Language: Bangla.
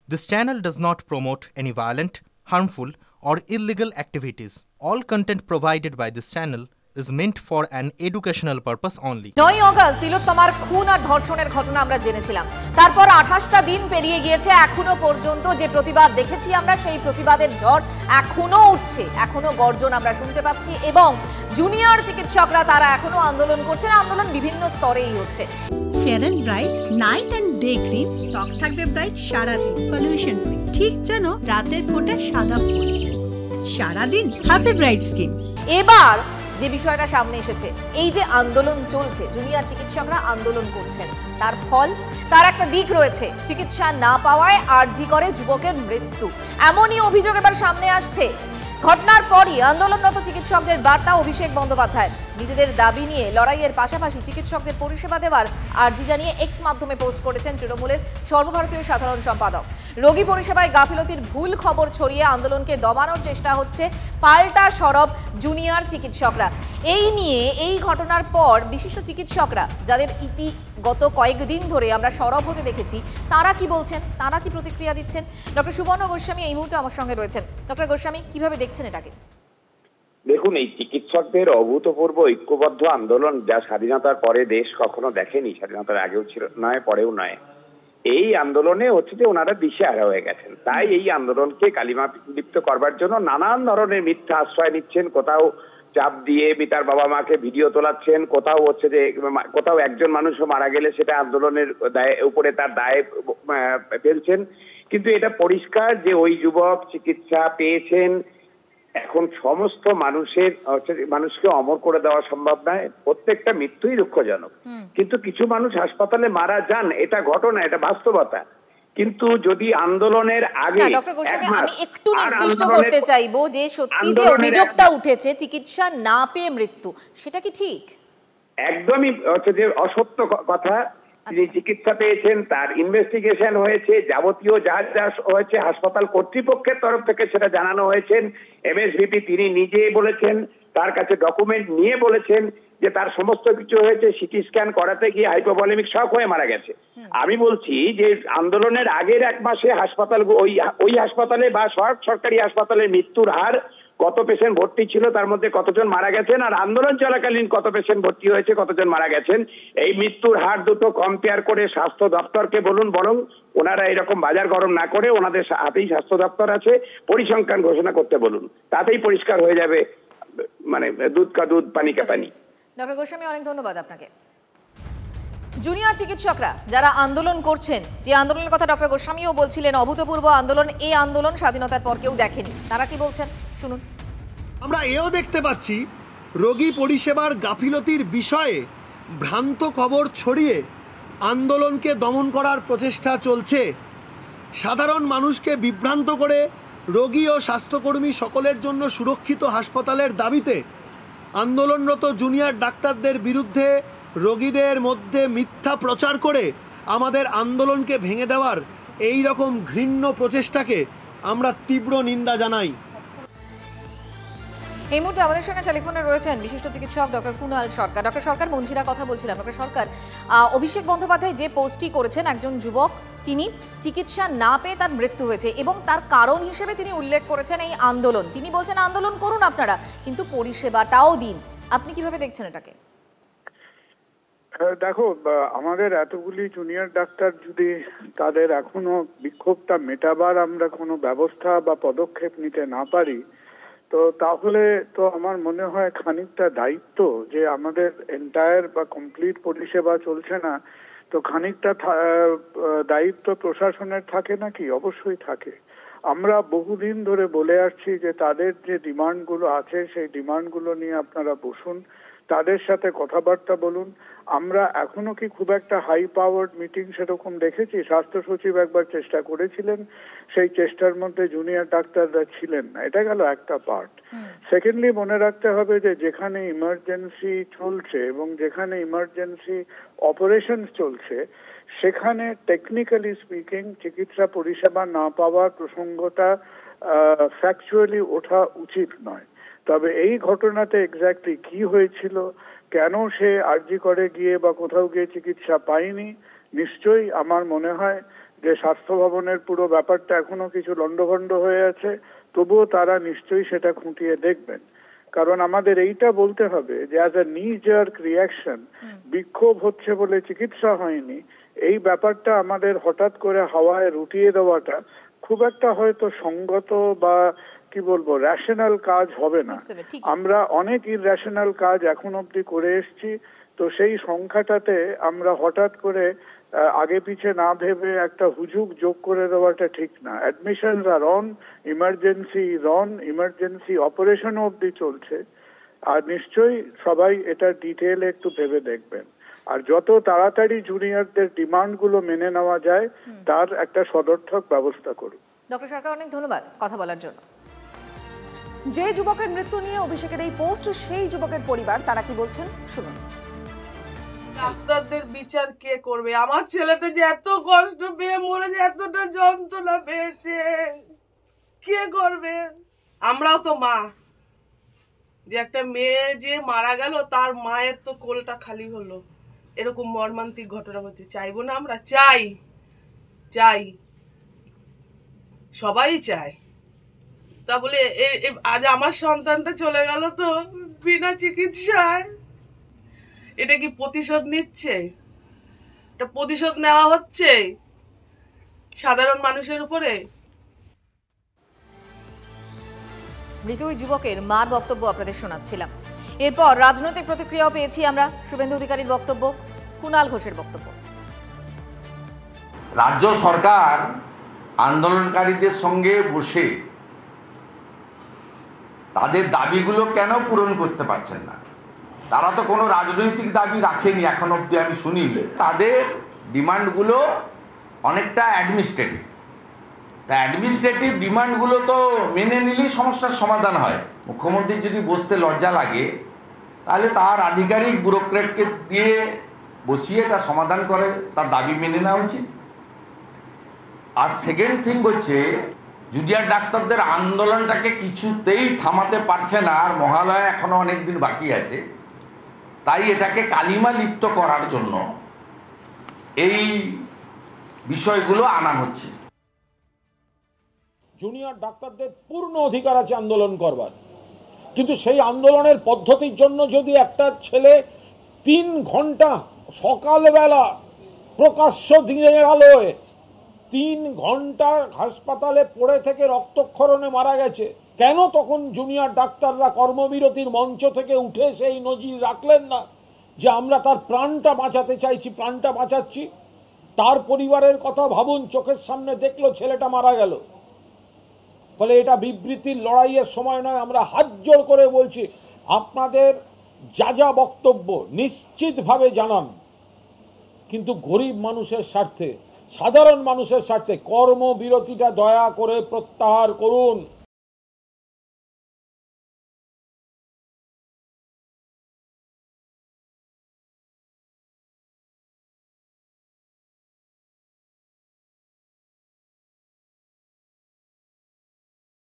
This channel does not promote any violent, harmful, or illegal activities. All content provided by this channel is meant for an educational purpose only. 9 August তিলোত্তমার খুন আর ধর্ষণের ঘটনা আমরা জেনেছিলাম। তারপর 28টা দিন পেরিয়ে গিয়েছে, এখনো পর্যন্ত যে প্রতিবাদ দেখেছি আমরা, সেই প্রতিবাদের ঝড় এখনো উঠছে, এখনো গর্জন আমরা শুনতে পাচ্ছি এবং জুনিয়র চিকিৎসকরা তারা এখনো আন্দোলন করছেন। আন্দোলন বিভিন্ন স্তরেই হচ্ছে। Fair and bright night and day cream, ত্বক থাকবে ব্রাইট সারাদিন, পলিউশন ফ্রি, ঠিক যেন রাতের ফোঁটা সাদা ফুল। সারাদিন হ্যাপি ব্রাইট স্কিন। এবার যে বিষয়টা সামনে এসেছে, এই যে আন্দোলন চলছে, জুনিয়র চিকিৎসকরা আন্দোলন করছেন, তার ফল, তার একটা দিক রয়েছে, চিকিৎসা না পাওয়ায় আরজি করে যুবকের মৃত্যু, এমনই অভিযোগ এবার সামনে আসছে। ঘটনার পরই আন্দোলনরত চিকিৎসকদের বার্তা অভিষেক বন্দ্যোপাধ্যায়, নিজেদের দাবি নিয়ে লড়াইয়ের পাশাপাশি চিকিৎসকদের পরিষেবা দেওয়ার আর্জি জানিয়ে এক্স মাধ্যমে পোস্ট করেছেন তৃণমূলের সর্বভারতীয় সাধারণ সম্পাদক। রোগী পরিষেবায় গাফিলতির ভুল খবর ছড়িয়ে আন্দোলনকে দমানোর চেষ্টা হচ্ছে, পাল্টা সরব জুনিয়র চিকিৎসকরা। এই নিয়ে এই ঘটনার পর বিশিষ্ট চিকিৎসকরা, যাদের ইতি গত কয়েকদিন ধরে আমরা সরব হতে দেখেছি, তারা কি বলছেন, তারা কি প্রতিক্রিয়া দিচ্ছেন? ডক্টর সুবর্ণ গোস্বামী এই মুহূর্তে আমার সঙ্গে রয়েছেন। ডক্টর গোস্বামী, কিভাবে দেখছেন এটাকে? দেখুন, এই চিকিৎসকদের অভূতপূর্ব ঐক্যবদ্ধ আন্দোলন যা স্বাধীনতার পরে দেশ কখনো দেখেনি, স্বাধীনতার আগেও ছিল নয়, পরেও নয়, এই আন্দোলনে হচ্ছে যে ওনারা দিশেহারা হয়ে গেছেন। তাই এই আন্দোলনকে কালিমা লিপ্ত করবার জন্য নানান ধরনের মিথ্যা আশ্রয় নিচ্ছেন। কোথাও চাপ দিয়ে মিতার বাবা মাকে ভিডিও তোলাচ্ছেন, কোথাও হচ্ছে যে কোথাও একজন মানুষও মারা গেলে সেটা আন্দোলনের উপরে তার দায় ফেলছেন। কিন্তু এটা পরিষ্কার যে ওই যুবক চিকিৎসা পেয়েছেন। এখন সমস্ত মানুষকে অমর করে দেওয়া সম্ভব নয়, প্রত্যেকটা মৃত্যুই দুঃখজনক, কিন্তু কিছু মানুষ হাসপাতালে মারা যান, এটা ঘটনা, এটা বাস্তবতা। কিন্তু যদি আন্দোলনের আগে আমি একটু নির্দিষ্ট করতে চাইবো যে সত্যি যে অভিযোগটা উঠেছে চিকিৎসা না পেয়ে মৃত্যু, সেটা কি ঠিক? একদমই হচ্ছে যে অসত্য কথা। তিনি চিকিৎসা পেয়েছেন, তার ইনভেস্টিগেশন হয়েছে, যাবতীয় যা যা হয়েছে হাসপাতাল কর্তৃপক্ষের তরফ থেকে সেটা জানানো হয়েছেন। এমএসভিপি তিনি নিজে বলেছেন, তার কাছে ডকুমেন্ট নিয়ে বলেছেন যে তার সমস্ত কিছু হয়েছে। সিটি স্ক্যান করাতে গিয়ে হাইপোভলিমিক শক হয়ে মারা গেছে। আমি বলছি যে আন্দোলনের আগের 1 মাসে হাসপাতাল, ওই হাসপাতালে বা সরকারি হাসপাতালের মৃত্যুর হার, কত পেশেন্ট ভর্তি ছিল তার মধ্যে কতজন মারা গেছেন, আর আন্দোলন চলাকালীন কত পেশেন্ট ভর্তি হয়েছে, কতজন মারা গেছেন, এই মৃত্যুর হার দুটো কম্পেয়ার করে স্বাস্থ্য দপ্তরকে বলুন, বরং ওনারা এরকম বাজার গরম না করে, ওনাদের হাতেই স্বাস্থ্য দপ্তর আছে, পরিসংখ্যান ঘোষণা করতে বলুন, তাতেই পরিষ্কার হয়ে যাবে, মানে দুধ কা দুধ পানি কা পানি। ডক্টর গোস্বামী, অনেক ধন্যবাদ আপনাকে। জুনিয়র চিকিৎসকরা যারা আন্দোলন করছেন, যে আন্দোলনের কথা ডক্টর গোস্বামীও বলছিলেন, অভূতপূর্ব আন্দোলন, এই আন্দোলন স্বাধীনতার পর কেউ দেখেনি, তারা কি বলছেন শুনুন। আমরা এও দেখতে পাচ্ছি রোগী পরিষেবার গাফিলতির বিষয়ে ভ্রান্ত খবর ছড়িয়ে আন্দোলনকে দমন করার প্রচেষ্টা চলছে। সাধারণ মানুষকে বিভ্রান্ত করে রোগী ও স্বাস্থ্যকর্মী সকলের জন্য সুরক্ষিত হাসপাতালের দাবিতে আন্দোলনরত জুনিয়র ডাক্তারদের বিরুদ্ধে রোগীদের মধ্যে মিথ্যা প্রচার করে আমাদের আন্দোলনকে ভেঙে দেওয়ার এই রকম ঘৃণ্য প্রচেষ্টাকে আমরা তীব্র নিন্দা জানাই। এই মুহূর্তে আমাদের সঙ্গে টেলিফোনে রয়েছেন বিশিষ্ট চিকিৎসক ডক্টর কুণাল সরকার। ডক্টর সরকার, মঞ্জিরা কথা বলছিলাম। ডক্টর সরকার, অভিষেক বন্দ্যোপাধ্যায় যে পোস্টটি করেছেন, একজন যুবক তিনি চিকিৎসা না পেয়ে তার মৃত্যু হয়েছে এবং তার কারণ হিসেবে তিনি উল্লেখ করেছেন এই আন্দোলন। তিনি বলছেন আন্দোলন করুন আপনারা, কিন্তু পরিষেবাটাও দিন। আপনি কিভাবে দেখছেন এটাকে? দেখো, আমাদের এতগুলি জুনিয়র ডাক্তার যদি তাদের এখনো বিক্ষোভটা মেটাবার আমরা কোনো ব্যবস্থা বা পদক্ষেপ নিতে না পারি, তো তাহলে তো আমার মনে হয় খানিকটা দায়িত্ব, যে আমাদের এন্টায়ার বা কমপ্লিট পরিষেবা চলছে না, তো খানিকটা দায়িত্ব প্রশাসনের থাকে নাকি? অবশ্যই থাকে। আমরা বহুদিন ধরে বলে আসছি যে তাদের যে ডিমান্ডগুলো আছে সেই ডিমান্ডগুলো নিয়ে আপনারা বসুন, তাদের সাথে কথাবার্তা বলুন। আমরা এখনো কি খুব একটা হাই পাওয়ার্ড মিটিং সেরকম দেখেছি? স্বাস্থ্য সচিব একবার চেষ্টা করেছিলেন, সেই চেষ্টার মধ্যে জুনিয়র ডাক্তাররা ছিলেন না, এটা গেল একটা পার্ট। সেকেন্ডলি মনে রাখতে হবে যে যেখানে ইমার্জেন্সি চলছে এবং যেখানে ইমার্জেন্সি অপারেশন চলছে, সেখানে টেকনিক্যালি স্পিকিং চিকিৎসা পরিষেবা না পাওয়ার প্রসঙ্গটা ফ্যাকচুয়ালি ওঠা উচিত নয়। তবে এই ঘটনাতে এক্স্যাক্টলি কি হয়েছিল, কেন সে আরজি করে গিয়ে বা কোথাও গিয়ে চিকিৎসা পায়নি, নিশ্চয়ই আমার মনে হয় যে স্বাস্থ্য ভবনের পুরো ব্যাপারটা এখনো কিছু লন্ডভন্ড হয়ে আছে, তবুও তারা নিশ্চয়ই সেটা খুঁটিয়ে দেখবেন। কারণ আমাদের এইটা বলতে হবে যে অ্যাজ এ নিজার্ক রিয়াকশন বিক্ষোভ হচ্ছে বলে চিকিৎসা হয়নি, এই ব্যাপারটা আমাদের হঠাৎ করে হাওয়ায় রুটিয়ে দেওয়াটা খুব একটা হয়তো সঙ্গত বা কি বলবো রেশনাল কাজ হবে না। আমরা অনেক ইররেশনাল কাজ এখন অবধি করে এসেছি, তো সেই সংখ্যাটাতে আমরা হঠাৎ করে আগে পিছে না ভেবে একটা হুজুগ যোগ করে দেওয়াটা ঠিক না। Admissions are on, emergency operation অবধি চলছে, আর নিশ্চয়ই সবাই এটা ডিটেইলে একটু ভেবে দেখবেন। আর যত তাড়াতাড়ি জুনিয়রদের ডিমান্ডগুলো মেনে নেওয়া যায় তার একটা সদর্থক ব্যবস্থা করুন। ডক্টর সরকার, অনেক ধন্যবাদ কথা বলার জন্য। যে যুবকের মৃত্যু নিয়ে অভিষেকের এই পোস্ট, সেই যুবকের পরিবার তারা কি বলছেন শুনুন। ডাক্তারদের বিচার কে করবে? আমার ছেলেটা যে এত কষ্ট পেয়ে মরেছে, এতটা যন্ত্রণা পেয়েছে, কে করবে? আমরাও তো মা, যে একটা মেয়ে যে মারা গেল তার মায়ের তো কোলটা খালি হলো, এরকম মর্মান্তিক ঘটনা হচ্ছে। চাইবো না আমরা? চাই, সবাই চায়। তা বলে আজ আমার সন্তানটা চলে গেল তো বিনা চিকিৎসায়, এটা কি প্রতিশোধ নিচ্ছে? এটা প্রতিশোধ নেওয়া হচ্ছে সাধারণ মানুষের উপরে। মৃত ওই যুবকের মার বক্তব্য আপনাদের শোনাচ্ছিলাম। এরপর রাজনৈতিক প্রতিক্রিয়াও পেয়েছি আমরা। শুভেন্দু অধিকারীর বক্তব্য, কুণাল ঘোষের বক্তব্য। রাজ্য সরকার আন্দোলনকারীদের সঙ্গে বসে তাদের দাবিগুলো কেন পূরণ করতে পারছেন না? তারা তো কোনো রাজনৈতিক দাবি রাখেনি এখন অবধি, আমি শুনিনি। তাদের ডিমান্ডগুলো অনেকটা অ্যাডমিনিস্ট্রেটিভ। তা অ্যাডমিনিস্ট্রেটিভ ডিমান্ডগুলো তো মেনে নিলেই সমস্যার সমাধান হয়। মুখ্যমন্ত্রীর যদি বসতে লজ্জা লাগে তাহলে তার আধিকারিক ব্যুরোক্রেটকে দিয়ে বসিয়ে এটা সমাধান করে তার দাবি মেনে নেওয়া উচিত। আর সেকেন্ড থিং হচ্ছে, জুনিয়র ডাক্তারদের আন্দোলনটাকে কিছুতেই থামাতে পারছে না, আর মহালয়া এখনো অনেক দিন বাকি আছে, তাই এটাকে কালিমা লিপ্ত করার জন্য এই বিষয়গুলো আনা হচ্ছে। জুনিয়র ডাক্তারদের পূর্ণ অধিকার আছে আন্দোলন করবার, কিন্তু সেই আন্দোলনের পদ্ধতির জন্য যদি একটা ছেলে 3 ঘন্টা সকালবেলা প্রকাশ্য দিনের আলোয় 3 ঘন্টা হাসপাতালে পড়ে থেকে রক্তক্ষরণে মারা গেছে, কেন তখন জুনিয়র ডাক্তাররা কর্মবিরতির মঞ্চ থেকে উঠে সেই নজির রাখলেন না যে আমরা তার প্রাণটা বাঁচাতে চাইছি, প্রাণটা বাঁচাচ্ছি? তার পরিবারের কথা ভাবুন, চোখের সামনে দেখলো ছেলেটা মারা গেল। ফলে এটা বিবৃতির লড়াইয়ের সময় নয়। আমরা হাত জোড় করে বলছি, আপনাদের যা বক্তব্য নিশ্চিতভাবে জানান, কিন্তু গরিব মানুষের স্বার্থে, সাধারণ মানুষের স্বার্থে কর্মবিরতিটা দয়া করে প্রত্যাহার করুন।